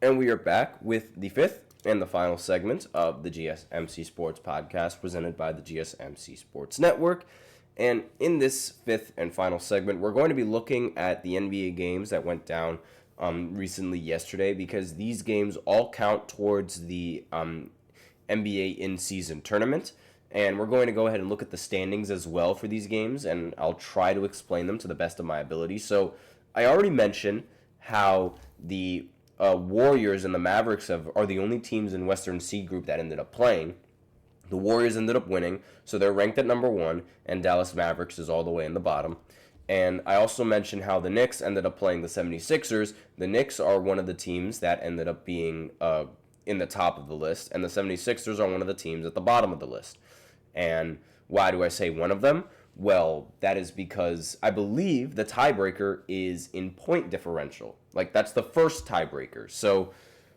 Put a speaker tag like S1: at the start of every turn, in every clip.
S1: And we are back with the fifth and the final segment of the GSMC Sports Podcast presented by the GSMC Sports Network. And in this fifth and final segment, we're going to be looking at the NBA games that went down recently yesterday, because these games all count towards the NBA in-season tournament. And we're going to go ahead and look at the standings as well for these games, and I'll try to explain them to the best of my ability. So I already mentioned how the Warriors and the Mavericks are the only teams in Western C Group that ended up playing. The Warriors ended up winning, so they're ranked at number 1, and Dallas Mavericks is all the way in the bottom. And I also mentioned how the Knicks ended up playing the 76ers. The Knicks are one of the teams that ended up being in the top of the list, and the 76ers are one of the teams at the bottom of the list. And why do I say one of them? Well, that is because I believe the tiebreaker is in point differential. Like, that's the first tiebreaker. So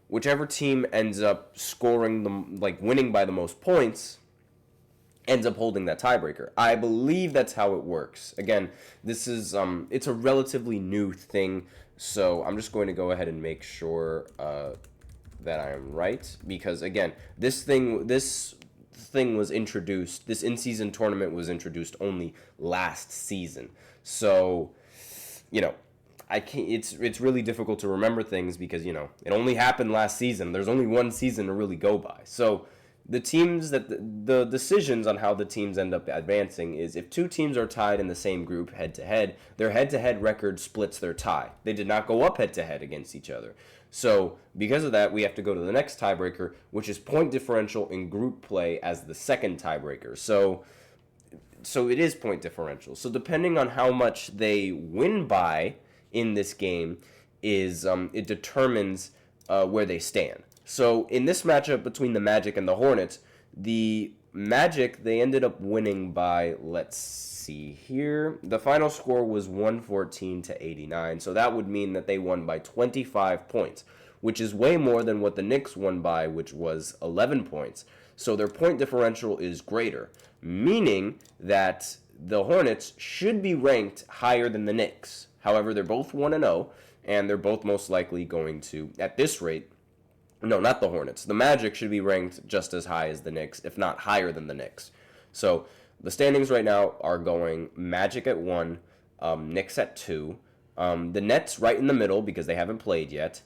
S1: whichever team ends up scoring winning by the most points ends up holding that tiebreaker. I believe that's how it works. Again, this is it's a relatively new thing, so I'm just going to go ahead and make sure that I am right, because again, this thing was introduced, this in-season tournament was introduced only last season. So, I can't, it's really difficult to remember things because, it only happened last season. There's only one season to really go by. So the teams the decisions on how the teams end up advancing is if two teams are tied in the same group head-to-head, their head-to-head record splits their tie. They did not go up head-to-head against each other. So because of that, we have to go to the next tiebreaker, which is point differential in group play as the second tiebreaker. So it is point differential. So depending on how much they win by in this game is it determines where they stand. So in this matchup between the Magic and the Hornets, the Magic, they ended up winning by, let's see here, the final score was 114-89. So that would mean that they won by 25 points, which is way more than what the Knicks won by, which was 11 points. So their point differential is greater, meaning that the Hornets should be ranked higher than the Knicks. However, they're both 1-0, and they're both most likely going to, at this rate, no, not the Hornets. The Magic should be ranked just as high as the Knicks, if not higher than the Knicks. So the standings right now are going Magic at 1, Knicks at 2, the Nets right in the middle because they haven't played yet,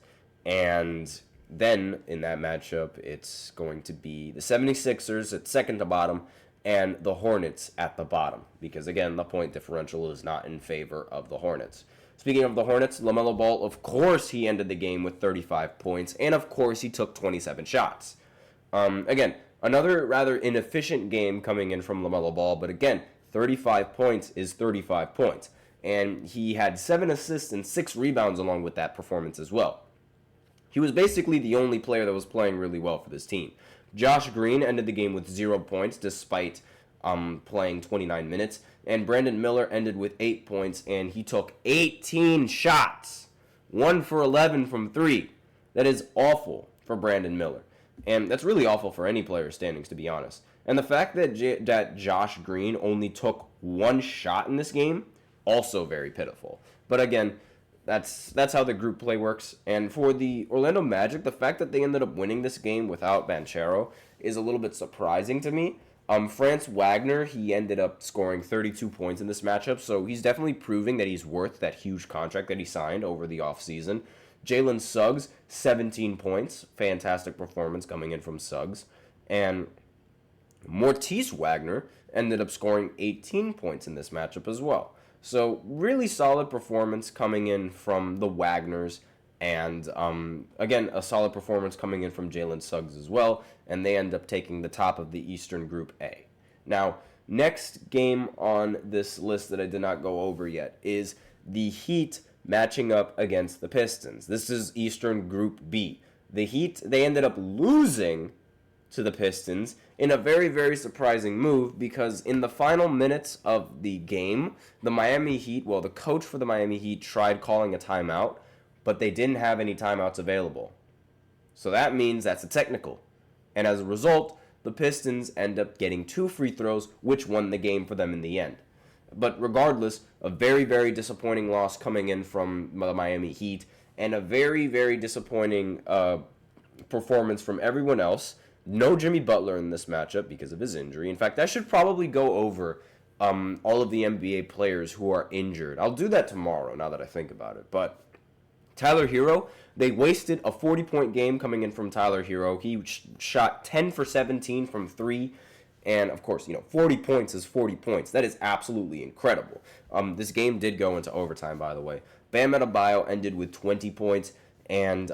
S1: and then in that matchup it's going to be the 76ers at second to bottom and the Hornets at the bottom because, again, the point differential is not in favor of the Hornets. Speaking of the Hornets, LaMelo Ball, of course, he ended the game with 35 points, and of course, he took 27 shots. Again, another rather inefficient game coming in from LaMelo Ball, but again, 35 points is 35 points. And he had 7 assists and 6 rebounds along with that performance as well. He was basically the only player that was playing really well for this team. Josh Green ended the game with 0 points despite playing 29 minutes. And Brandon Miller ended with 8 points, and he took 18 shots. 1 for 11 from 3. That is awful for Brandon Miller. And that's really awful for any player's standings, to be honest. And the fact that Josh Green only took 1 shot in this game, also very pitiful. But again, that's how the group play works. And for the Orlando Magic, the fact that they ended up winning this game without Banchero is a little bit surprising to me. Franz Wagner, he ended up scoring 32 points in this matchup, so he's definitely proving that he's worth that huge contract that he signed over the offseason. Jalen Suggs, 17 points. Fantastic performance coming in from Suggs. And Mortice Wagner ended up scoring 18 points in this matchup as well. So really solid performance coming in from the Wagners. And, again, a solid performance coming in from Jalen Suggs as well. And they end up taking the top of the Eastern Group A. Now, next game on this list that I did not go over yet is the Heat matching up against the Pistons. This is Eastern Group B. The Heat, they ended up losing to the Pistons in a very, very surprising move because in the final minutes of the game, the Miami Heat, the coach for the Miami Heat tried calling a timeout, but they didn't have any timeouts available. So that means that's a technical. And as a result, the Pistons end up getting 2 free throws, which won the game for them in the end. But regardless, a very, very disappointing loss coming in from the Miami Heat. and a very, very disappointing performance from everyone else. No Jimmy Butler in this matchup because of his injury. In fact, I should probably go over all of the NBA players who are injured. I'll do that tomorrow now that I think about it. But Tyler Hero, they wasted a 40-point game coming in from Tyler Hero. He shot 10 for 17 from 3. And, of course, 40 points is 40 points. That is absolutely incredible. This game did go into overtime, by the way. Bam Adebayo ended with 20 points, and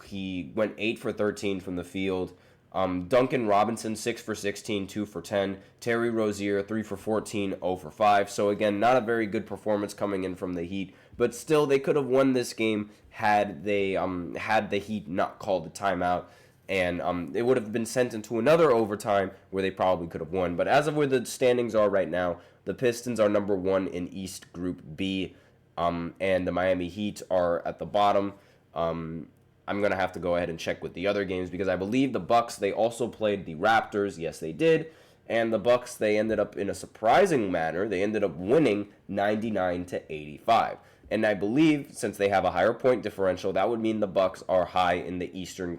S1: he went 8 for 13 from the field. Duncan Robinson, 6 for 16, 2 for 10. Terry Rozier, 3 for 14, 0 for 5. So, again, not a very good performance coming in from the Heat. But still, they could have won this game had the Heat not called the timeout. And it would have been sent into another overtime where they probably could have won. But as of where the standings are right now, the Pistons are number 1 in East Group B. And the Miami Heat are at the bottom. I'm going to have to go ahead and check with the other games because I believe the Bucks, they also played the Raptors. Yes, they did. And the Bucks, they ended up in a surprising manner. They ended up winning 99-85. And I believe since they have a higher point differential, that would mean the Bucks are high in the Eastern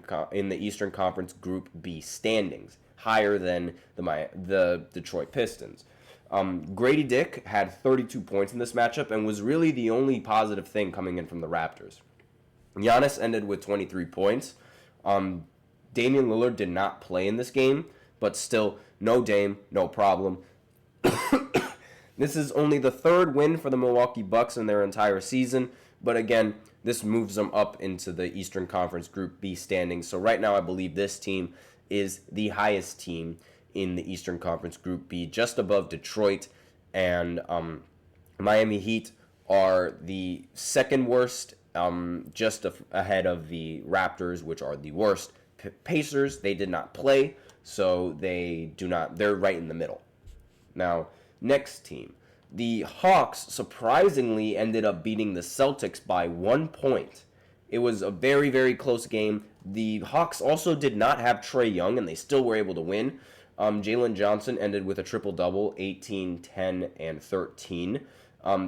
S1: Conference Group B standings, higher than the Detroit Pistons. Grady Dick had 32 points in this matchup and was really the only positive thing coming in from the Raptors. Giannis ended with 23 points. Damian Lillard did not play in this game, but still, no Dame, no problem. This is only the third win for the Milwaukee Bucks in their entire season, but again, this moves them up into the Eastern Conference Group B standings. So right now, I believe this team is the highest team in the Eastern Conference Group B, just above Detroit, and Miami Heat are the second worst, just ahead of the Raptors, which are the worst. Pacers, they did not play, so they're right in the middle. Now, next team. The Hawks surprisingly ended up beating the Celtics by 1 point. It was a very, very close game. The Hawks also did not have Trae Young, and they still were able to win. Jalen Johnson ended with a triple-double, 18, 10, and 13.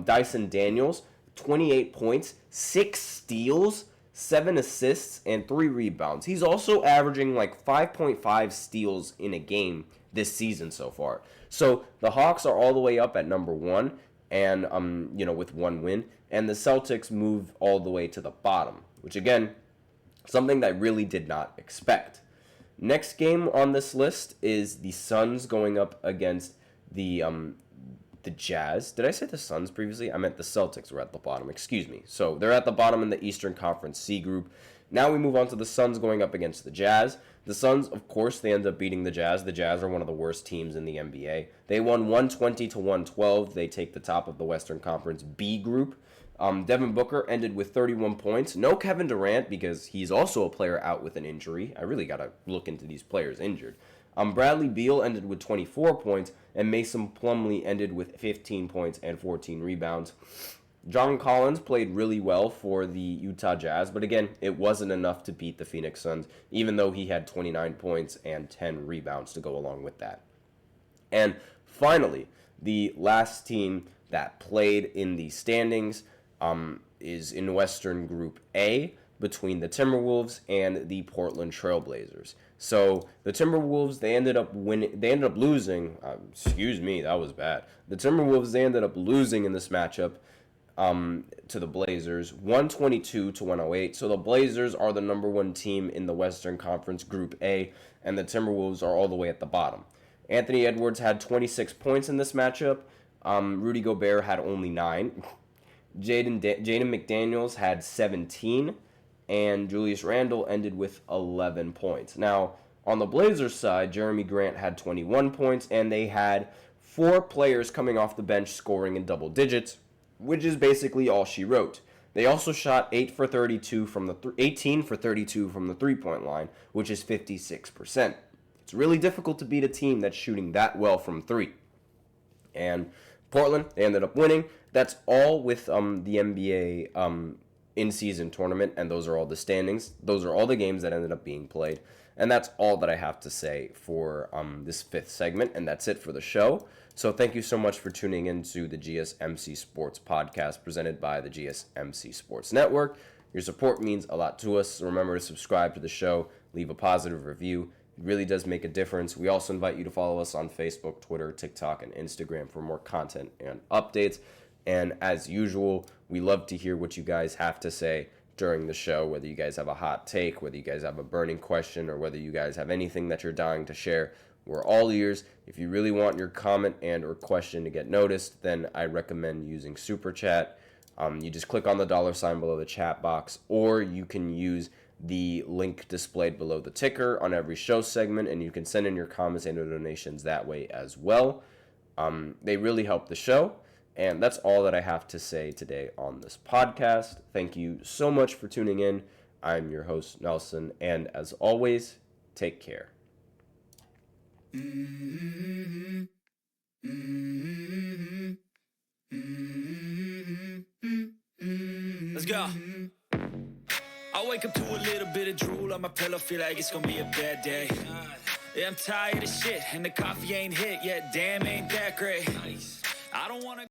S1: Dyson Daniels, 28 points, 6 steals, 7 assists, and 3 rebounds. He's also averaging like 5.5 steals in a game this season so far. So the Hawks are all the way up at number 1, and with 1 win, and the Celtics move all the way to the bottom, which again, something that I really did not expect. Next game on this list is the Suns going up against the Jazz. Did I say the Suns previously? I meant the Celtics were at the bottom. Excuse me. So they're at the bottom in the Eastern Conference C group. Now we move on to the Suns going up against the Jazz. The Suns, of course, they end up beating the Jazz. The Jazz are one of the worst teams in the NBA. They won 120-112. They take the top of the Western Conference B group. Devin Booker ended with 31 points. No Kevin Durant because he's also a player out with an injury. I really got to look into these players injured. Bradley Beal ended with 24 points, and Mason Plumlee ended with 15 points and 14 rebounds. John Collins played really well for the Utah Jazz, but again, it wasn't enough to beat the Phoenix Suns, even though he had 29 points and 10 rebounds to go along with that. And finally, the last team that played in the standings is in Western Group A between the Timberwolves and the Portland Trailblazers. So the Timberwolves, they ended up losing. Excuse me, that was bad. The Timberwolves, they ended up losing in this matchup to the Blazers, 122-108. So the Blazers are the number 1 team in the Western Conference Group A, and the Timberwolves are all the way at the bottom. Anthony Edwards had 26 points in this matchup. Rudy Gobert had only 9. Jaden McDaniels had 17. And Julius Randle ended with 11 points. Now, on the Blazers side, Jeremy Grant had 21 points, and they had 4 players coming off the bench scoring in double digits, which is basically all she wrote. They also shot 18 for 32 from the 3-point line, which is 56%. It's really difficult to beat a team that's shooting that well from 3. And Portland, they ended up winning. That's all with the NBA in-season tournament, and those are all the standings. Those are all the games that ended up being played. And that's all that I have to say for this 5th segment, and that's it for the show. So thank you so much for tuning in to the GSMC Sports Podcast presented by the GSMC Sports Network. Your support means a lot to us. So remember to subscribe to the show, leave a positive review. It really does make a difference. We also invite you to follow us on Facebook, Twitter, TikTok, and Instagram for more content and updates. And as usual, we love to hear what you guys have to say during the show, whether you guys have a hot take, whether you guys have a burning question, or whether you guys have anything that you're dying to share. We're all ears. If you really want your comment and or question to get noticed, then I recommend using Super Chat. You just click on the $ below the chat box, or you can use the link displayed below the ticker on every show segment, and you can send in your comments and donations that way as well. They really help the show. And that's all that I have to say today on this podcast. Thank you so much for tuning in. I'm your host, Nelson, and as always, take care.
S2: Let's go. I wake up to a little bit of drool on my pillow, feel like it's gonna be a bad day. Yeah, I'm tired of shit, and the coffee ain't hit yet, damn, ain't that great. I don't wanna